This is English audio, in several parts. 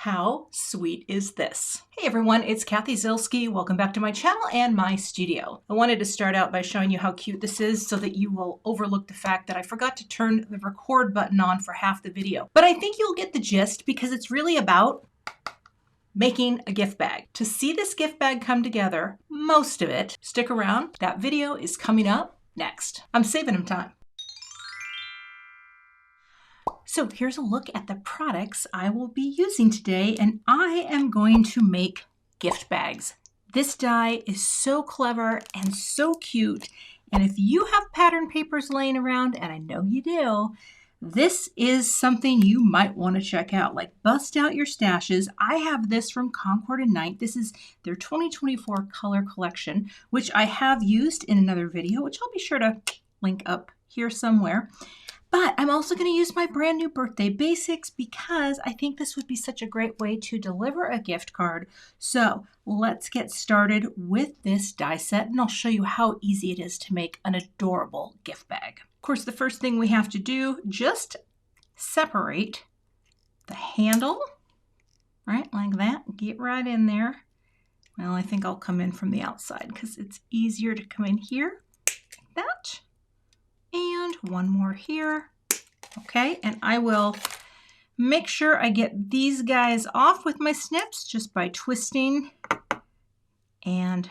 How sweet is this? Hey everyone, it's Cathy Zielske. Welcome back to my channel and my studio. I wanted to start out by showing you how cute this is so that you will overlook the fact that I forgot to turn the record button on for half the video. But I think you'll get the gist because it's really about making a gift bag. To see this gift bag come together, most of it, stick around. That video is coming up next. I'm saving him time. So here's a look at the products I will be using today, and I am going to make gift bags. This die is so clever and so cute, and if you have pattern papers laying around, and I know you do, this is something you might want to check out. Like, bust out your stashes. I have this from Concord & Night. This is their 2024 color collection, which I have used in another video, which I'll be sure to link up here somewhere. But I'm also going to use my brand new birthday basics because I think this would be such a great way to deliver a gift card. So let's get started with this die set, and I'll show you how easy it is to make an adorable gift bag. Of course, the first thing we have to do, just separate the handle, right, like that. Get right in there. Well, I think I'll come in from the outside because it's easier to come in here, like that. And one more here. Okay, and I will make sure I get these guys off with my snips just by twisting and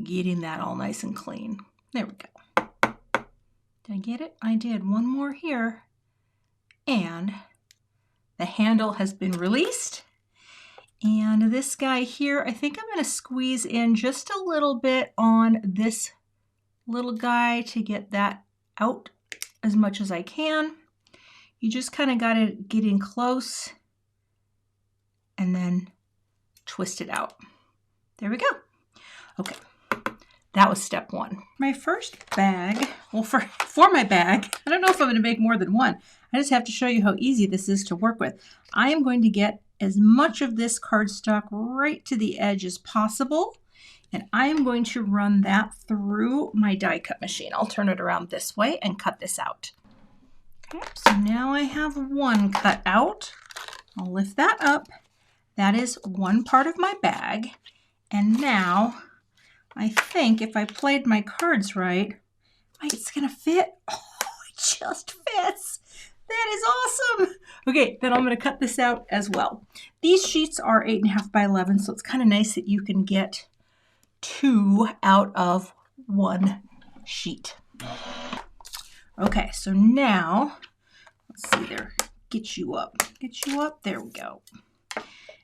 getting that all nice and clean. There we go. Did I get it? I did. One more here. And the handle has been released. And this guy here, I think I'm going to squeeze in just a little bit on this little guy to get that out as much as I can. You just kind of got to get in close and then twist it out. There we go. Okay, that was step one. My first bag, well, for my bag, I don't know if I'm going to make more than one. I just have to show you how easy this is to work with. I am going to get as much of this cardstock right to the edge as possible. And I'm going to run that through my die cut machine. I'll turn it around this way and cut this out. Okay, so now I have one cut out. I'll lift that up. That is one part of my bag. And now I think if I played my cards right, it's gonna fit. Oh, it just fits. That is awesome. Okay, then I'm gonna cut this out as well. These sheets are 8.5 by 11, so it's kind of nice that you can get 2 out of 1 sheet. Okay, so now, let's see there, get you up, there we go.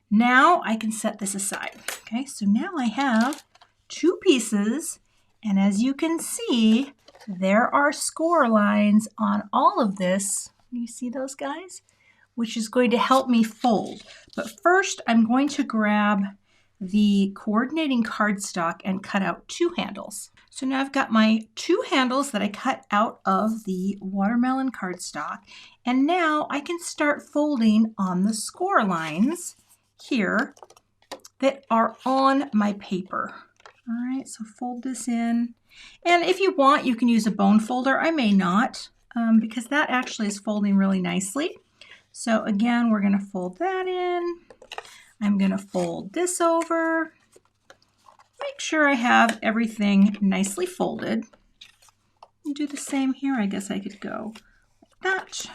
Now I can set this aside. Okay, so now I have 2 pieces, and as you can see, there are score lines on all of this. You see those guys? Which is going to help me fold. But first, I'm going to grab the coordinating cardstock and cut out 2 handles. So now I've got my 2 handles that I cut out of the watermelon cardstock, and now I can start folding on the score lines here that are on my paper. All right, so fold this in, and if you want, you can use a bone folder. I may not, because that actually is folding really nicely. So again, we're going to fold that in. I'm going to fold this over, make sure I have everything nicely folded, and do the same here. I guess I could go like that,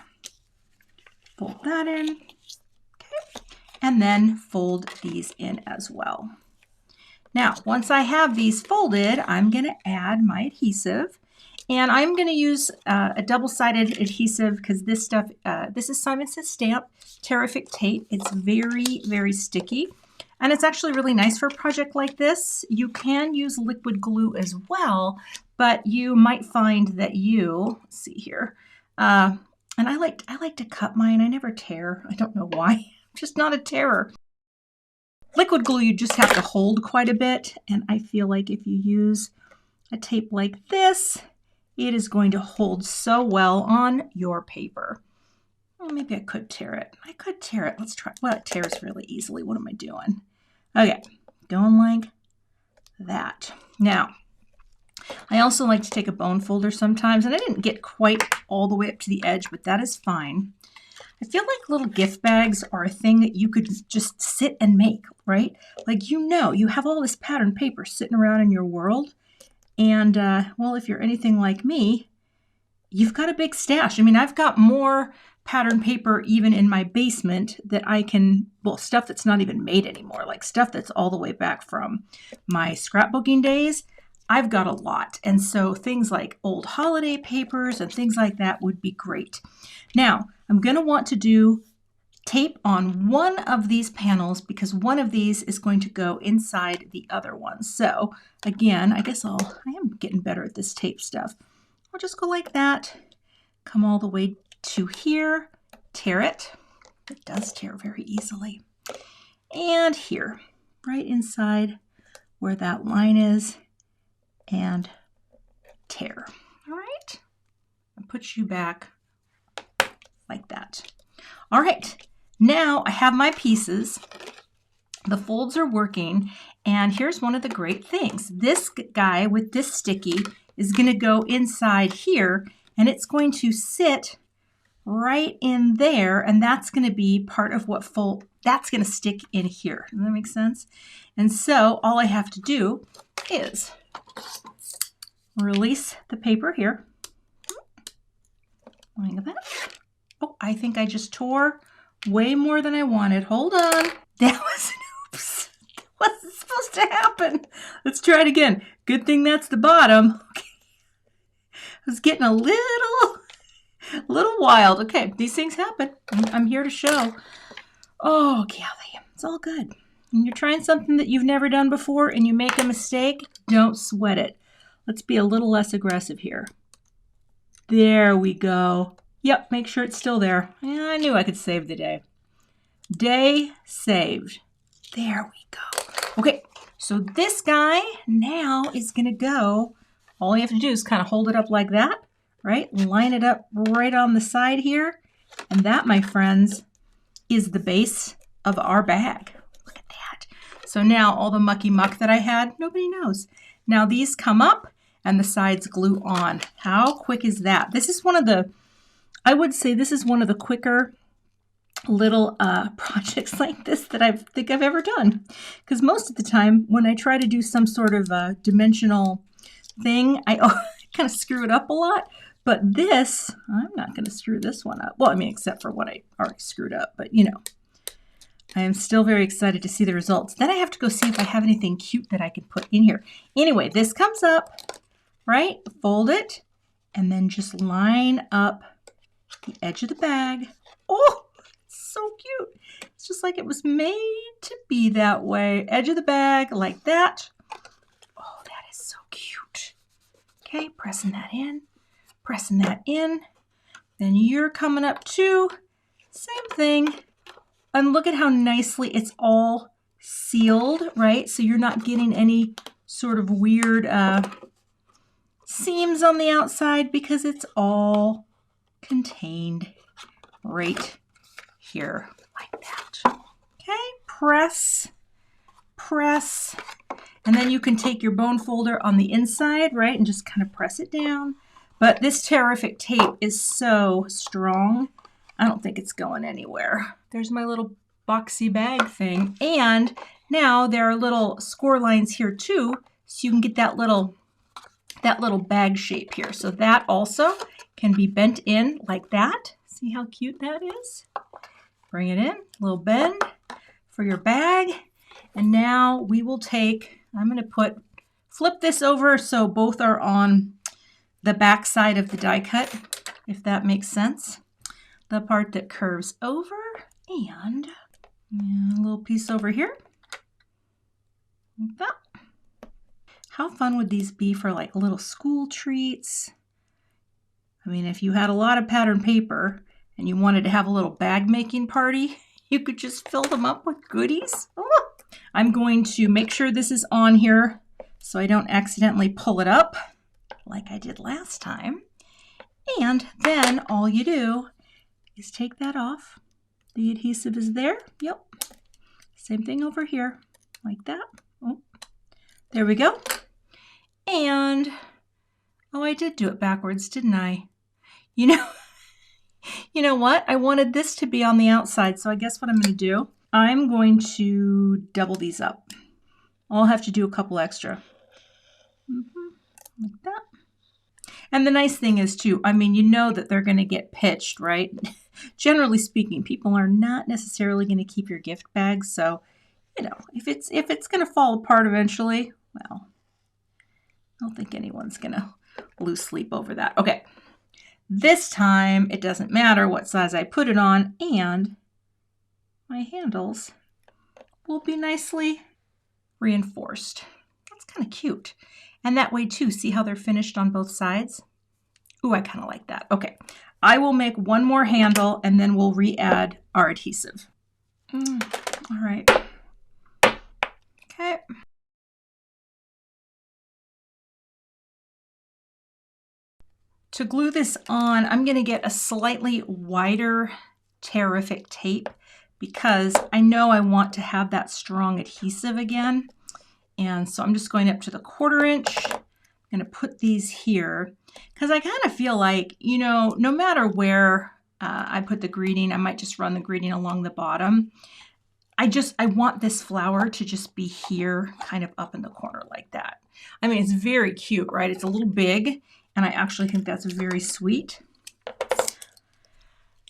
fold that in, okay, and then fold these in as well. Now, once I have these folded, I'm going to add my adhesive, and I'm going to use a double-sided adhesive because this stuff, this is Simon Says Stamp Tear-rific Tape. It's very, very sticky, and it's actually really nice for a project like this. You can use liquid glue as well, but you might find that let's see here, and I like to cut mine. I never tear. I don't know why. I'm just not a tearer. Liquid glue, you just have to hold quite a bit, and I feel like if you use a tape like this, it is going to hold so well on your paper. Well, maybe I could tear it. I could tear it. Let's try. Well, it tears really easily. What am I doing? Okay, going like that. Now, I also like to take a bone folder sometimes, and I didn't get quite all the way up to the edge, but that is fine. I feel like little gift bags are a thing that you could just sit and make, right? Like, you know, you have all this pattern paper sitting around in your world. And, well, if you're anything like me, you've got a big stash. I mean, I've got more pattern paper even in my basement that I can, well, stuff that's not even made anymore, like stuff that's all the way back from my scrapbooking days. I've got a lot. And so things like old holiday papers and things like that would be great. Now, I'm going to want to do tape on one of these panels because one of these is going to go inside the other one. So again, I am getting better at this tape stuff. I'll just go like that, come all the way to here, tear it. It does tear very easily. And here, right inside where that line is, and tear. All right, and put you back like that. All right, now I have my pieces. The folds are working, and here's one of the great things. This guy with this sticky is going to go inside here, and it's going to sit right in there, and that's going to be part of what that's going to stick in here. Does that make sense? And so all I have to do is release the paper here. Look at that. Oh, I think I just tore way more than I wanted. Hold on. That was an oops. That wasn't supposed to happen. Let's try it again. Good thing that's the bottom. Okay. I was getting a little wild. Okay, these things happen. I'm here to show. Oh, Cathy, it's all good. When you're trying something that you've never done before and you make a mistake, don't sweat it. Let's be a little less aggressive here. There we go. Yep, make sure it's still there. Yeah, I knew I could save the day. Day saved. There we go. Okay, so this guy now is going to go. All you have to do is kind of hold it up like that, right? Line it up right on the side here. And that, my friends, is the base of our bag. Look at that. So now all the mucky muck that I had, nobody knows. Now these come up and the sides glue on. How quick is that? This is one of the, I would say this is one of the quicker little projects like this that I think I've ever done. Because most of the time when I try to do some sort of dimensional thing, I kind of screw it up a lot. But this, I'm not going to screw this one up. Well, I mean, except for what I already screwed up. But, you know, I am still very excited to see the results. Then I have to go see if I have anything cute that I can put in here. Anyway, this comes up, right? Fold it, and then just line up the edge of the bag. Oh, it's so cute. It's just like it was made to be that way. Edge of the bag like that. Oh, that is so cute. Okay, pressing that in. Pressing that in, then you're coming up too, same thing. And look at how nicely it's all sealed, right? So you're not getting any sort of weird seams on the outside because it's all contained right here like that. Okay, press, press, and then you can take your bone folder on the inside, right, and just kind of press it down. But this Tear-rific tape is so strong, I don't think it's going anywhere. There's my little boxy bag thing. And now there are little score lines here too, so you can get that little bag shape here. So that also can be bent in like that. See how cute that is? Bring it in, a little bend for your bag. And now we will take, I'm going to flip this over so both are on the back side of the die cut, if that makes sense. The part that curves over and a little piece over here. Like that. How fun would these be for like little school treats? I mean, if you had a lot of pattern paper and you wanted to have a little bag making party, you could just fill them up with goodies. Oh. I'm going to make sure this is on here so I don't accidentally pull it up like I did last time. And then all you do is take that off. The adhesive is there. Yep. Same thing over here, like that. Oh, there we go. And, oh, I did do it backwards, didn't I? You know, You know what? I wanted this to be on the outside, so I guess what I'm going to do, I'm going to double these up. I'll have to do a couple extra. Like that. And the nice thing is too, I mean, you know that they're going to get pitched, right? Generally speaking, people are not necessarily going to keep your gift bags, so you know, if it's going to fall apart eventually, well, I don't think anyone's going to lose sleep over that. Okay. This time, it doesn't matter what size I put it on, and my handles will be nicely reinforced. That's kind of cute. And that way too, see how they're finished on both sides? Ooh, I kind of like that. Okay, I will make one more handle and then we'll re-add our adhesive. All right. Okay. To glue this on, I'm going to get a slightly wider Tear-rific tape because I know I want to have that strong adhesive again. And so I'm just going up to the 1/4 inch. I'm going to put these here because I kind of feel like, you know, no matter where I put the greeting, I might just run the greeting along the bottom. I want this flower to just be here, kind of up in the corner like that. I mean, it's very cute, right? It's a little big, and I actually think that's very sweet.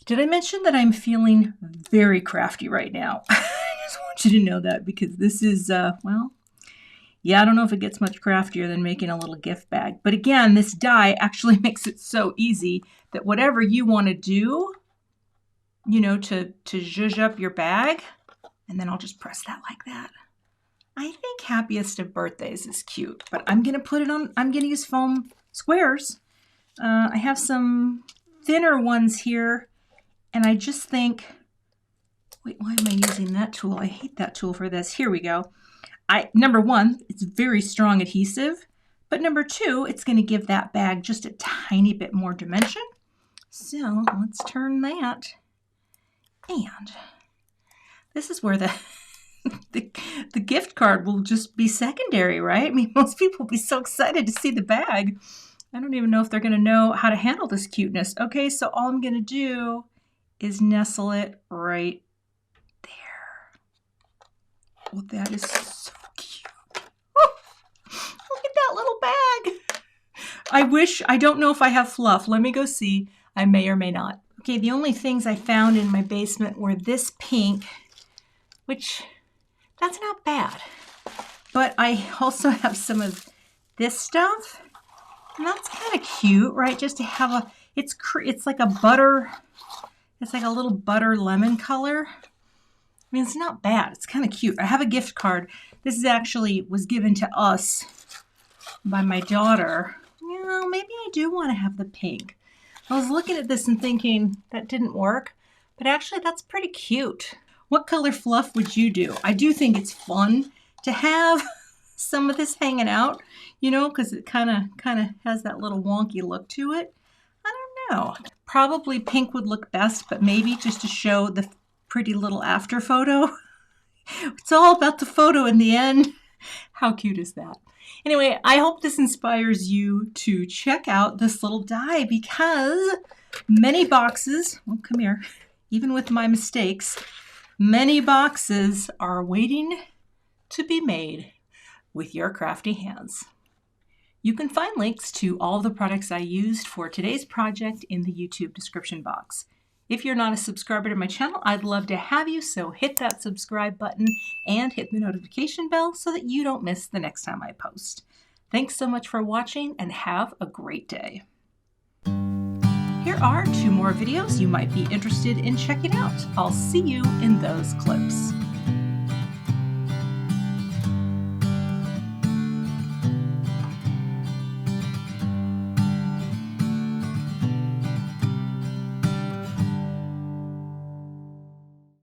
Did I mention that I'm feeling very crafty right now? I just want you to know that because this is, well, yeah, I don't know if it gets much craftier than making a little gift bag. But again, this die actually makes it so easy that whatever you want to do, you know, to zhuzh up your bag, and then I'll just press that like that. I think Happiest of Birthdays is cute, but I'm going to put it on, I'm going to use foam squares. I have some thinner ones here, and I just think, wait, why am I using that tool? I hate that tool for this. Here we go. Number one, it's very strong adhesive, but number two, it's going to give that bag just a tiny bit more dimension. So let's turn that. And this is where the gift card will just be secondary, right? I mean, most people will be so excited to see the bag. I don't even know if they're going to know how to handle this cuteness. Okay, so all I'm going to do is nestle it right there. Well, that is so cute. Oh, look at that little bag. I don't know if I have fluff. Let me go see. I may or may not. Okay, the only things I found in my basement were this pink, which that's not bad. But I also have some of this stuff. And that's kind of cute, right? Just to have a, it's like a butter, it's like a little butter lemon color. I mean, it's not bad. It's kind of cute. I have a gift card. This is actually was given to us by my daughter. You know, maybe I do want to have the pink. I was looking at this and thinking that didn't work, but actually that's pretty cute. What color fluff would you do? I do think it's fun to have some of this hanging out, you know, because it kind of has that little wonky look to it. I don't know. Probably pink would look best, but maybe just to show the pretty little after photo. It's all about the photo in the end. How cute is that? Anyway, I hope this inspires you to check out this little die because many boxes, oh, come here, even with my mistakes, many boxes are waiting to be made with your crafty hands. You can find links to all the products I used for today's project in the YouTube description box. If you're not a subscriber to my channel, I'd love to have you, so hit that subscribe button and hit the notification bell so that you don't miss the next time I post. Thanks so much for watching and have a great day. Here are 2 more videos you might be interested in checking out. I'll see you in those clips.